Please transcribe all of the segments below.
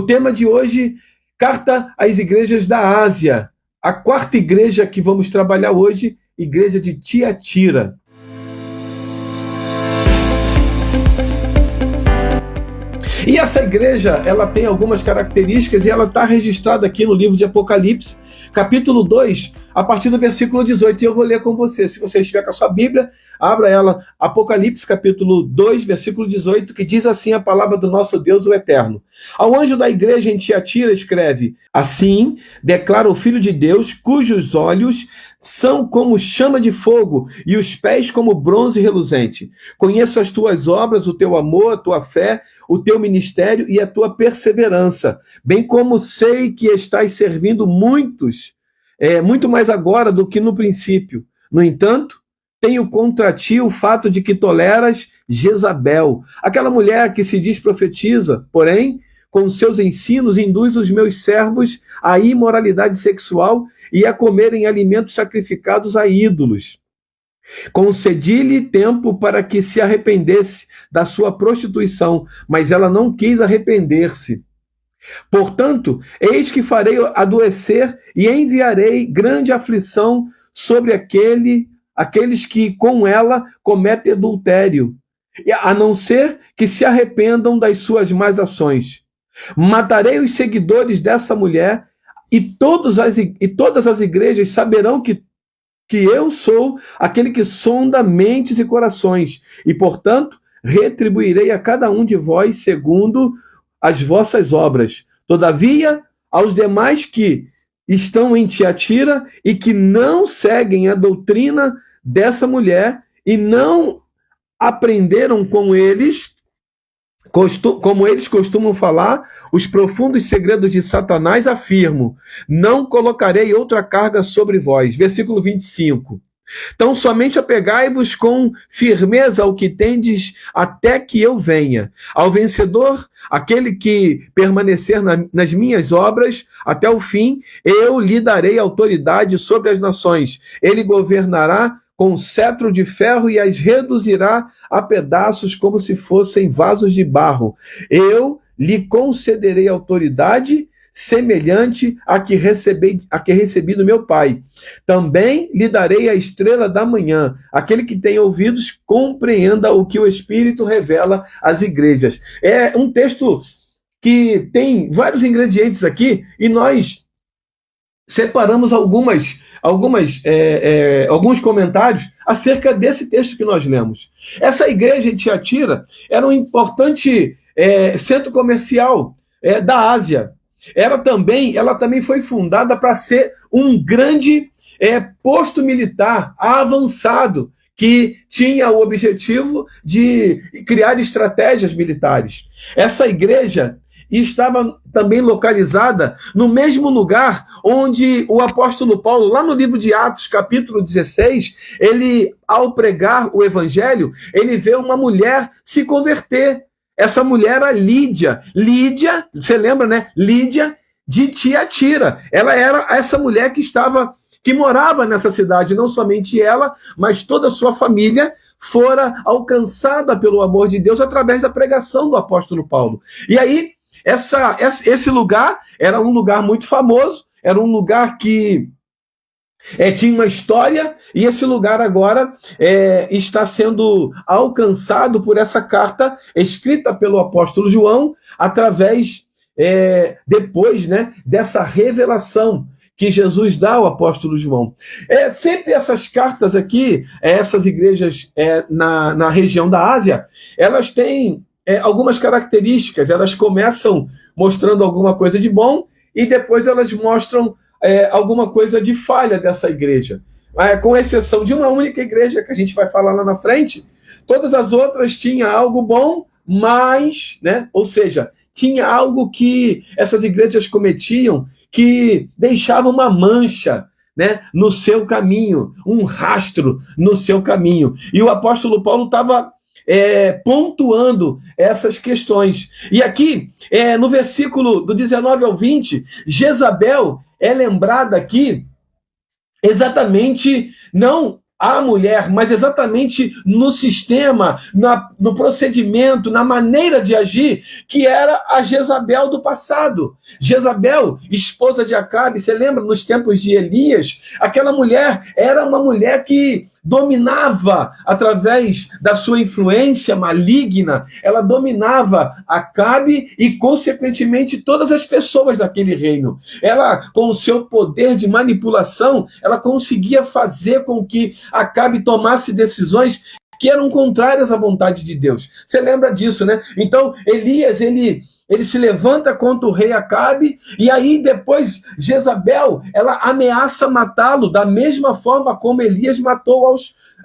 O tema de hoje, carta às igrejas da Ásia. A quarta igreja que vamos trabalhar hoje, igreja de Tiatira. E essa igreja, ela tem algumas características e ela está registrada aqui no livro de Apocalipse, capítulo 2, a partir do versículo 18. E eu vou ler com você. Se você estiver com a sua Bíblia, abra ela, Apocalipse, capítulo 2, versículo 18, que diz assim a palavra do nosso Deus, o Eterno. Ao anjo da igreja em Tiatira escreve: assim declara o Filho de Deus, cujos olhos são como chama de fogo e os pés como bronze reluzente. Conheço as tuas obras, o teu amor, a tua fé, o teu ministério e a tua perseverança, bem como sei que estás servindo muitos, muito mais agora do que no princípio. No entanto, tenho contra ti o fato de que toleras Jezabel, aquela mulher que se diz profetiza, porém, com seus ensinos induz os meus servos à imoralidade sexual e a comerem alimentos sacrificados a ídolos. Concedi-lhe tempo para que se arrependesse da sua prostituição, mas ela não quis arrepender-se. Portanto, eis que farei adoecer e enviarei grande aflição sobre aqueles que com ela cometem adultério, a não ser que se arrependam das suas más ações. Matarei os seguidores dessa mulher e todas as igrejas saberão que eu sou aquele que sonda mentes e corações, e, portanto, retribuirei a cada um de vós segundo as vossas obras. Todavia, aos demais que estão em Tiatira e que não seguem a doutrina dessa mulher e não aprenderam como eles costumam falar, os profundos segredos de Satanás, afirmo: não colocarei outra carga sobre vós. Versículo 25. Então somente apegai-vos com firmeza ao que tendes até que eu venha. Ao vencedor, aquele que permanecer nas minhas obras até o fim, eu lhe darei autoridade sobre as nações. Ele governará com cetro de ferro e as reduzirá a pedaços como se fossem vasos de barro. Eu lhe concederei autoridade semelhante à que recebi do meu Pai. Também lhe darei a estrela da manhã. Aquele que tem ouvidos, compreenda o que o Espírito revela às igrejas. É um texto que tem vários ingredientes aqui e nós separamos alguns comentários acerca desse texto que nós lemos. Essa igreja de Tiatira era um importante centro comercial da Ásia. Ela também foi fundada para ser um grande posto militar avançado, que tinha o objetivo de criar estratégias militares. Essa igreja estava também localizada no mesmo lugar onde o apóstolo Paulo, lá no livro de Atos, capítulo 16, ele, ao pregar o evangelho, ele vê uma mulher se converter. Essa mulher era Lídia. Lídia, você lembra, né? Lídia de Tiatira. Ela era essa mulher que morava nessa cidade. Não somente ela, mas toda a sua família fora alcançada pelo amor de Deus através da pregação do apóstolo Paulo. E aí, esse lugar era um lugar muito famoso, era um lugar que tinha uma história, e esse lugar agora está sendo alcançado por essa carta escrita pelo apóstolo João, através, depois, né, dessa revelação que Jesus dá ao apóstolo João. Sempre essas cartas aqui, essas igrejas na região da Ásia, elas têm algumas características. Elas começam mostrando alguma coisa de bom e depois elas mostram alguma coisa de falha dessa igreja. Com exceção de uma única igreja que a gente vai falar lá na frente, todas as outras tinham algo bom, mas, né, ou seja, tinha algo que essas igrejas cometiam que deixava uma mancha, né, no seu caminho, um rastro no seu caminho. E o apóstolo Paulo estava pontuando essas questões. E aqui, no versículo do 19 ao 20, Jezabel é lembrada aqui exatamente, não a mulher, mas exatamente no sistema, no procedimento, na maneira de agir, que era a Jezabel do passado. Jezabel, esposa de Acabe, você lembra nos tempos de Elias? Aquela mulher era uma mulher que dominava, através da sua influência maligna, ela dominava Acabe e, consequentemente, todas as pessoas daquele reino. Ela, com o seu poder de manipulação, ela conseguia fazer com que Acabe tomasse decisões que eram contrárias à vontade de Deus. Você lembra disso, né? Então, Elias, ele se levanta contra o rei Acabe, e aí depois Jezabel, ela ameaça matá-lo, da mesma forma como Elias matou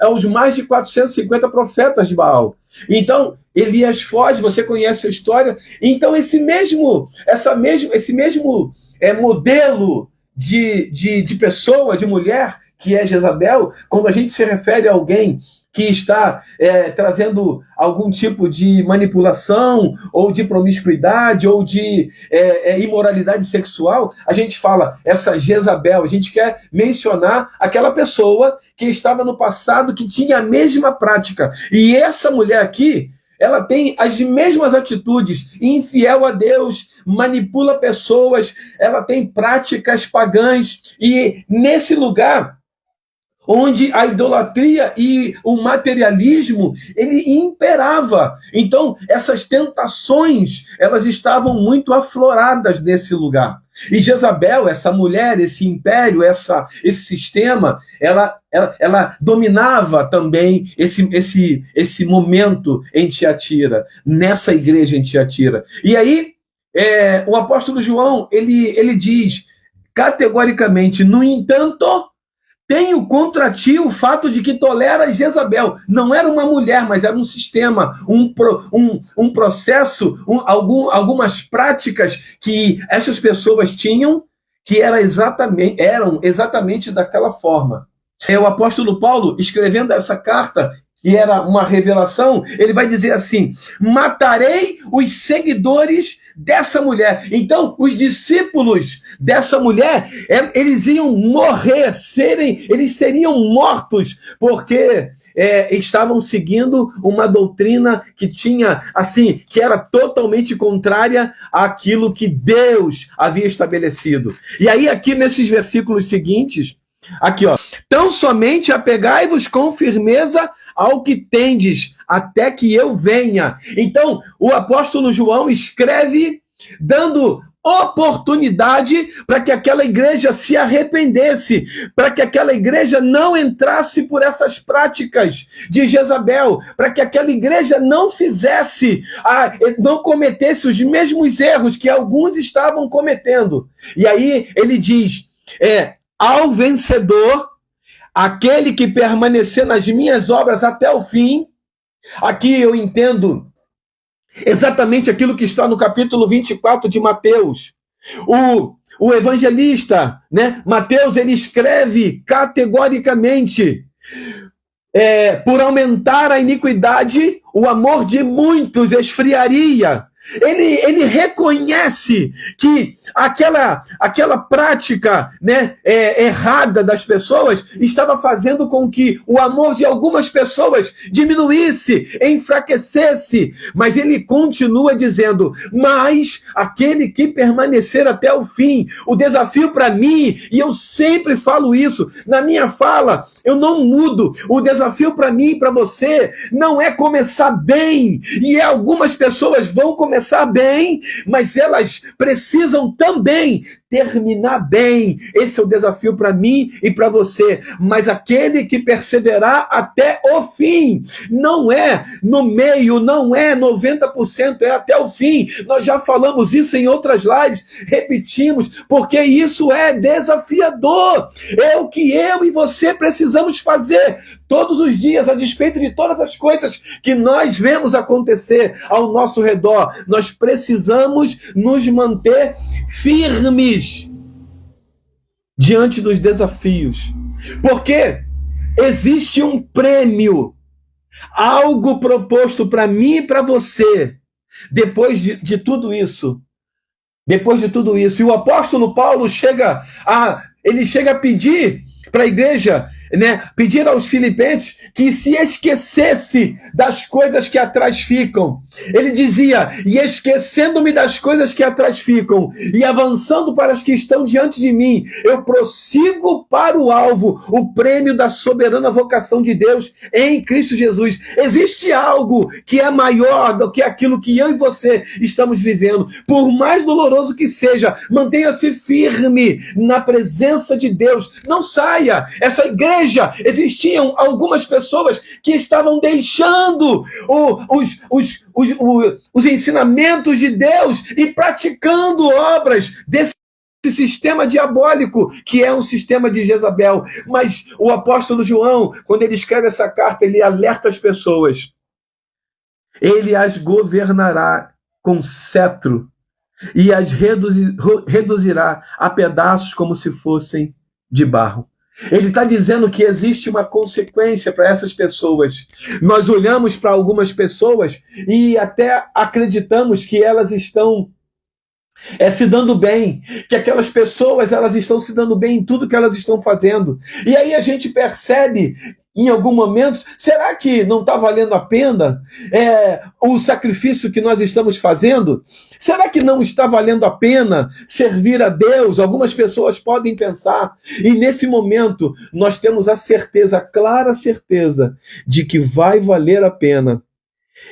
aos mais de 450 profetas de Baal. Então, Elias foge, você conhece a história. Então, esse mesmo modelo de pessoa, de mulher, que é Jezabel, quando a gente se refere a alguém que está trazendo algum tipo de manipulação, ou de promiscuidade, ou de imoralidade sexual, a gente fala, essa Jezabel, a gente quer mencionar aquela pessoa que estava no passado, que tinha a mesma prática. E essa mulher aqui, ela tem as mesmas atitudes, infiel a Deus, manipula pessoas, ela tem práticas pagãs, e nesse lugar onde a idolatria e o materialismo, ele imperava. Então, essas tentações, elas estavam muito afloradas nesse lugar. E Jezabel, essa mulher, esse império, esse sistema, ela dominava também esse momento em Tiatira, nessa igreja em Tiatira. E aí, o apóstolo João, ele diz categoricamente, no entanto, tenho contra ti o fato de que toleras Jezabel. Não era uma mulher, mas era um sistema, um processo, algumas práticas que essas pessoas tinham, que eram exatamente daquela forma. O apóstolo Paulo, escrevendo essa carta, que era uma revelação, ele vai dizer assim: matarei os seguidores dessa mulher. Então, os discípulos dessa mulher, eles iam morrer, eles seriam mortos, porque estavam seguindo uma doutrina que tinha, assim, que era totalmente contrária àquilo que Deus havia estabelecido. E aí, aqui nesses versículos seguintes, aqui, ó: tão somente apegai-vos com firmeza ao que tendes, até que eu venha. Então, o apóstolo João escreve dando oportunidade para que aquela igreja se arrependesse, para que aquela igreja não entrasse por essas práticas de Jezabel, para que aquela igreja não não cometesse os mesmos erros que alguns estavam cometendo. E aí ele diz, ao vencedor, aquele que permanecer nas minhas obras até o fim. Aqui eu entendo exatamente aquilo que está no capítulo 24 de Mateus. O evangelista, né, Mateus, ele escreve categoricamente: por aumentar a iniquidade, o amor de muitos esfriaria. Ele reconhece que aquela prática, né, errada das pessoas estava fazendo com que o amor de algumas pessoas diminuísse, enfraquecesse, mas ele continua dizendo: mas aquele que permanecer até o fim. O desafio para mim, e eu sempre falo isso, na minha fala eu não mudo, o desafio para mim e para você não é começar bem, e algumas pessoas vão começar bem, mas elas precisam também terminar bem. Esse é o desafio para mim e para você. Mas aquele que perseverar até o fim, não é no meio, não é 90%, é até o fim. Nós já falamos isso em outras lives, repetimos, porque isso é desafiador. É o que eu e você precisamos fazer todos os dias, a despeito de todas as coisas que nós vemos acontecer ao nosso redor. Nós precisamos nos manter firmes diante dos desafios, porque existe um prêmio, algo proposto para mim e para você, depois de tudo isso. Depois de tudo isso. E o apóstolo Paulo chega a pedir para a igreja né, pedir aos filipenses que se esquecesse das coisas que atrás ficam. Ele dizia, e esquecendo-me das coisas que atrás ficam, e avançando para as que estão diante de mim, eu prossigo para o alvo, o prêmio da soberana vocação de Deus em Cristo Jesus. Existe algo que é maior do que aquilo que eu e você estamos vivendo. Por mais doloroso que seja, mantenha-se firme na presença de Deus. Não saia. Essa igreja, existiam algumas pessoas que estavam deixando os ensinamentos de Deus e praticando obras desse sistema diabólico, que é um sistema de Jezabel. Mas o apóstolo João, quando ele escreve essa carta, ele alerta as pessoas. Ele as governará com cetro e as reduzirá a pedaços como se fossem de barro. Ele está dizendo que existe uma consequência para essas pessoas. Nós olhamos para algumas pessoas e até acreditamos que elas estão se dando bem, que aquelas pessoas elas estão se dando bem em tudo que elas estão fazendo. E aí a gente percebe, em algum momento, será que não está valendo a pena o sacrifício que nós estamos fazendo? Será que não está valendo a pena servir a Deus? Algumas pessoas podem pensar. E nesse momento, nós temos a certeza, a clara certeza, de que vai valer a pena.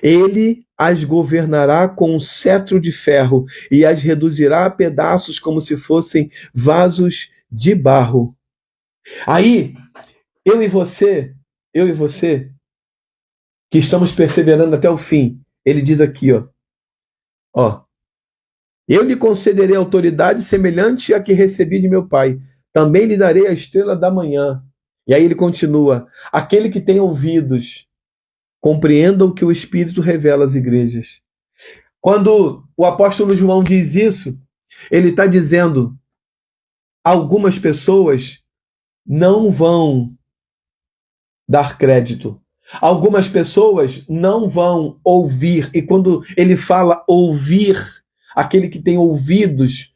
Ele as governará com um cetro de ferro e as reduzirá a pedaços como se fossem vasos de barro. Aí, eu e você, que estamos perseverando até o fim, ele diz aqui, ó, eu lhe concederei autoridade semelhante à que recebi de meu pai. Também lhe darei a estrela da manhã. E aí ele continua, aquele que tem ouvidos, compreenda o que o Espírito revela às igrejas. Quando o apóstolo João diz isso, ele está dizendo, algumas pessoas não vão dar crédito. Algumas pessoas não vão ouvir. E quando ele fala ouvir, aquele que tem ouvidos,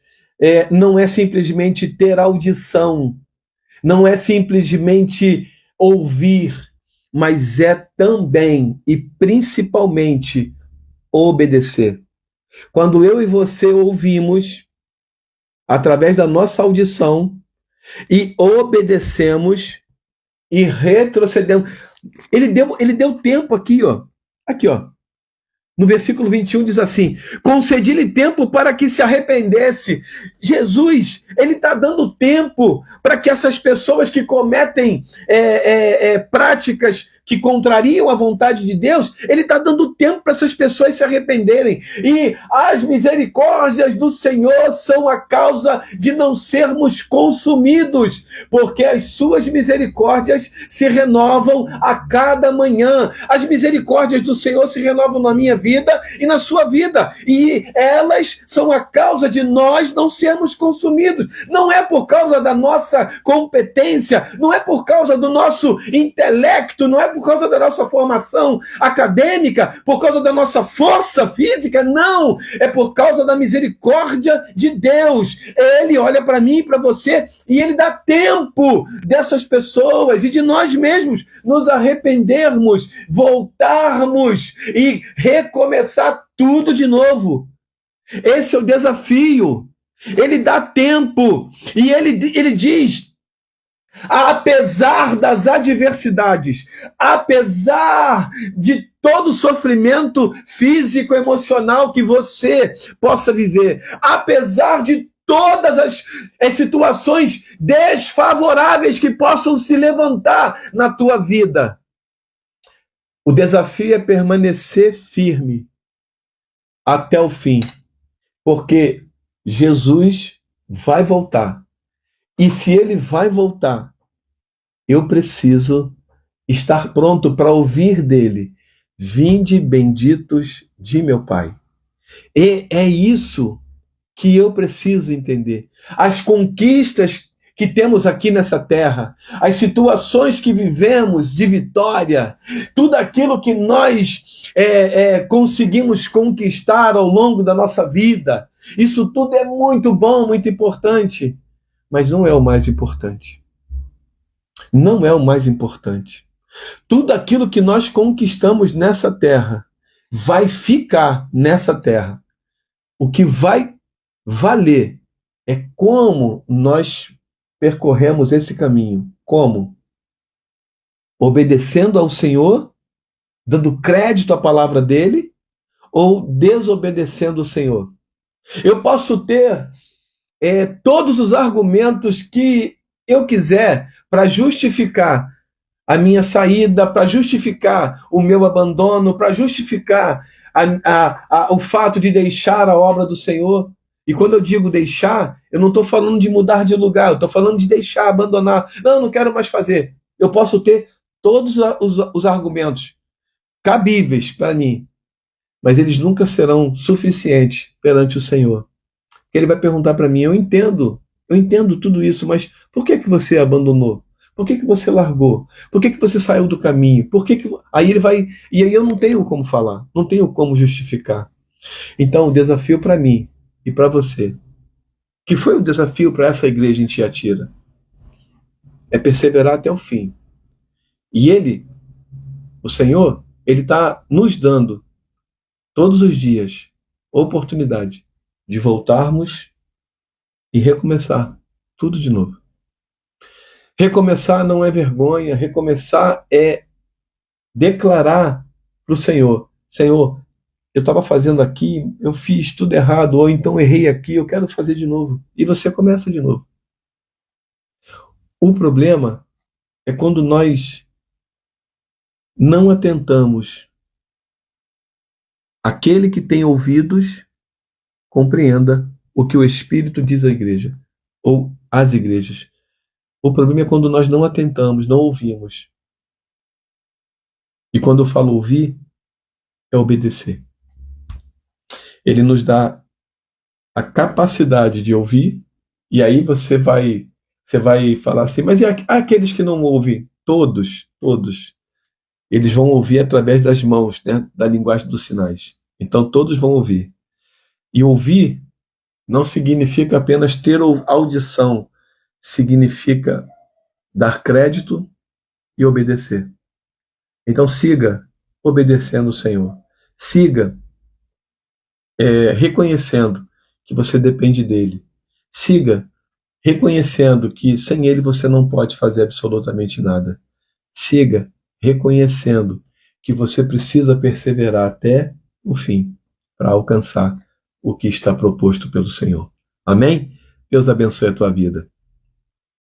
não é simplesmente ter audição, não é simplesmente ouvir, mas é também e principalmente obedecer. Quando eu e você ouvimos, através da nossa audição, e obedecemos e retrocedemos. Ele deu tempo aqui, ó. Aqui, ó. No versículo 21 diz assim, concedi-lhe tempo para que se arrependesse. Jesus, ele está dando tempo para que essas pessoas que cometem práticas que contrariam a vontade de Deus, ele está dando tempo para essas pessoas se arrependerem. E as misericórdias do Senhor são a causa de não sermos consumidos, porque as suas misericórdias se renovam a cada manhã. As misericórdias do Senhor se renovam na minha vida e na sua vida. E elas são a causa de nós não sermos consumidos. Não é por causa da nossa competência, não é por causa do nosso intelecto, não é por causa da nossa formação acadêmica, por causa da nossa força física, não, é por causa da misericórdia de Deus. Ele olha para mim e para você e ele dá tempo dessas pessoas e de nós mesmos nos arrependermos, voltarmos e recomeçar tudo de novo. Esse é o desafio. Ele dá tempo e ele diz, apesar das adversidades, apesar de todo o sofrimento físico, emocional que você possa viver, apesar de todas as situações desfavoráveis que possam se levantar na tua vida, o desafio é permanecer firme até o fim, porque Jesus vai voltar. E se ele vai voltar, eu preciso estar pronto para ouvir dele. Vinde benditos de meu Pai. E é isso que eu preciso entender. As conquistas que temos aqui nessa terra, as situações que vivemos de vitória, tudo aquilo que nós conseguimos conquistar ao longo da nossa vida, isso tudo é muito bom, muito importante. Mas não é o mais importante. não é o mais importante. Tudo aquilo que nós conquistamos nessa terra vai ficar nessa terra. O que vai valer é como nós percorremos esse caminho. Como? Obedecendo ao Senhor, dando crédito à palavra dele, ou desobedecendo o Senhor. Eu posso ter todos os argumentos que eu quiser para justificar a minha saída, para justificar o meu abandono, para justificar o fato de deixar a obra do Senhor. E quando eu digo deixar, eu não estou falando de mudar de lugar, eu estou falando de deixar, abandonar. Não quero mais fazer. Eu posso ter todos os argumentos cabíveis para mim, mas eles nunca serão suficientes perante o Senhor. Ele vai perguntar para mim, eu entendo tudo isso, mas por que você abandonou? Por que você largou? Por que você saiu do caminho? Aí ele vai, e aí eu não tenho como falar, não tenho como justificar. Então o desafio para mim e para você, que foi um desafio para essa igreja em Tiatira, é perseverar até o fim. E ele, o Senhor, ele está nos dando todos os dias oportunidade de voltarmos e recomeçar tudo de novo. Recomeçar não é vergonha, recomeçar é declarar para o Senhor: Senhor, eu estava fazendo aqui, eu fiz tudo errado, ou então errei aqui, eu quero fazer de novo. E você começa de novo. O problema é quando nós não atentamos. Aquele que tem ouvidos, compreenda o que o Espírito diz à igreja, ou às igrejas. O problema é quando nós não atentamos, não ouvimos. E quando eu falo ouvir, é obedecer. Ele nos dá a capacidade de ouvir, e aí você vai falar assim, mas e aqueles que não ouvem? Todos, eles vão ouvir através das mãos, né, da linguagem dos sinais. Então todos vão ouvir. E ouvir não significa apenas ter audição, significa dar crédito e obedecer. Então siga obedecendo o Senhor. Siga reconhecendo que você depende dele. Siga reconhecendo que sem ele você não pode fazer absolutamente nada. Siga reconhecendo que você precisa perseverar até o fim para alcançar o que está proposto pelo Senhor. Amém? Deus abençoe a tua vida.